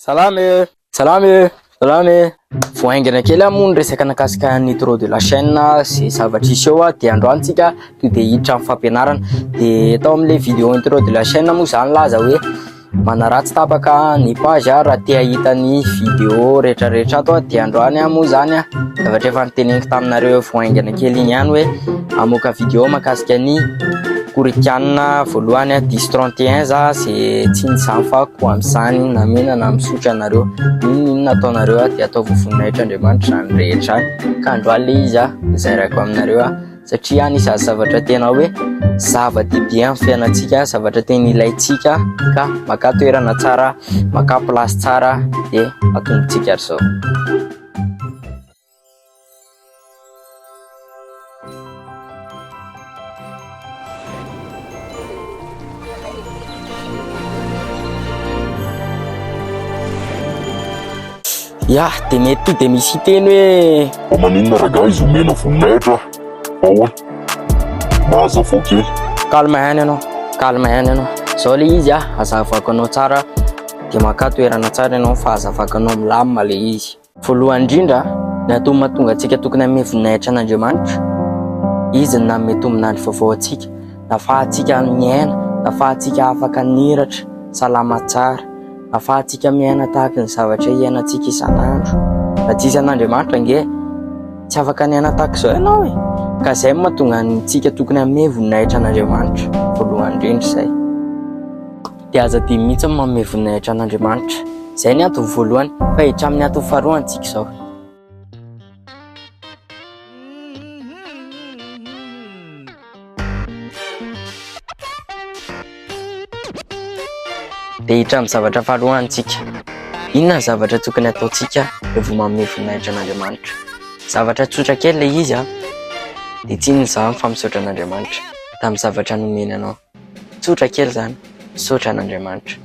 Salame, salame, salame. Voaingana kely amony resaka nakasika nitro de la chaîne sy zavatrisy eo de androantsika to de hiditra amin'ny fampianarana de atao am'le vidéo intro de la chaîne moa zany laza hoe manaratsy tapaka ny page raha te ahita ny vidéo rehetrarehetra ato de androany moa zany zavatra efa niteneniko taminareo voaingana kely igny ihany hoe amoaka vidéo makasika ny Corinthiens voalohany 10:31 za sy tsy nizany fa ko am'izany na mena na misotra anareo inona ataonareo de atao vovoninahitra Andriamanitra zany rehetra ka androany le izy izay raiko aminareo satria anisany zavatra tena hoe zava-dehibe amin'ny fiainantsika, zavatra tena ilaitsika ka maka toerana tsara, maka place tsara de atombontsika ry zao. Ya, de mety de misy teny hoe maninona raga izy omena voninahitra ahoa mahaza fo kely calme ihany ianao zao le izy azavako anao tsara de maka toerana tsara ianao fa azavako anao milamina le izy. Voalohany indrindra ny atao mahatonga antsika tokony hanome voninahitra an'Andriamanitra izy ny nanome tombinandro vaovao antsika, nahafahantsika miaina, nahafahantsika afaka niratra salama tsara, ahafahantsika miaina tahaka ny zavatra iainantsika isan'andro. Raha tsisy an'Andriamanitra nge tsy afaka niaina tahaka izao ianao ka zay mahatonga antsika tokony hanome voninahitra an'Andriamanitra voalohany indrindra zay de aza dia mihitsy manome voninahitra an'Andriamanitra. Zay ny antony voalohany fa hatramin'ny antony faharoa antsika izao. De hitra amin'ny zavatra faharoa antsika. Inona ny zavatra tokony ataontsika rehefa manome voninahitra an'Andriamanitra? Zavatra tsotra kely le izy de tsy inona zany fa misaotra an'Andriamanitra tamin'ny zavatra nomeny anao. Tsotra kely zany, misaotra an'Andriamanitra.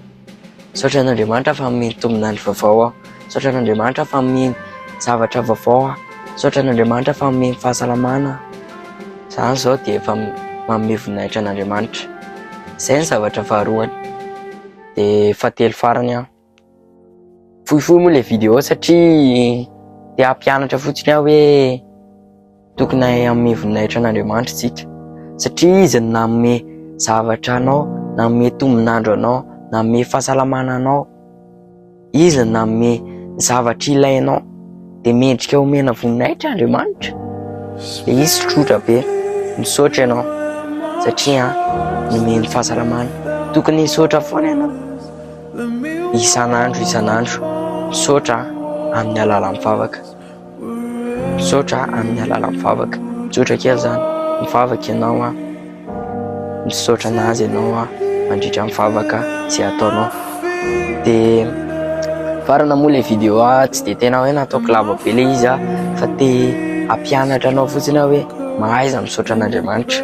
Misaotra an'Andriamanitra fa nomeny tombinandro vaovao, misaotra an'Andriamanitra fa nomeny zavatra vaovao, misaotra an'Andriamanitra fa nomeny fahasalamana. Zany zao de efa manome voninahitra an'Andriamanitra. Zay ny zavatra faharoany. De fahatelo farany fohifohy moa le vidéo satria te hampianatra fotsiny hoe tokony hanome voninahitra an'Andriamanitra tsika satria izy nanome zavatra anao, nanome tombinandro anao, nanome fahasalamana anao, izy nanome zavatra ilainao de mendrika omena voninahitra Andriamanitra. De izy tsotra be, misaotra ianao satria nomeny fahasalamana. Tokony misaotra foana ianao isan'andro misaotra amin'ny alalan'ny mivavaka, misaotra amin'ny alalan'ny mivavaka. Misaotra kely zany mivavaka ianao misaotra anazy ianao mandritra mivavaka izay ataonao. De farana moa le vidéo tsy de tena hoe nataoko lava be le izy fa te hampianatra anao fotsiny hoe mahaiza misaotra an'Andriamanitra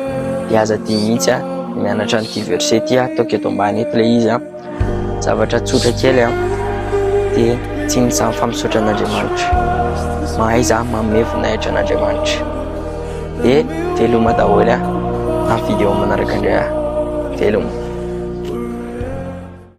de aza dia mihitsy mianatra an'ity verset ty ataoko eto ambany eto le izy zavatra tsotra kely de tsy inona fa misaotra an'Andriamanitra, mahaiza manome voninahitra an'Andriamanitra. De veloma daholo amin'ny vidéo manaraka indray veloma.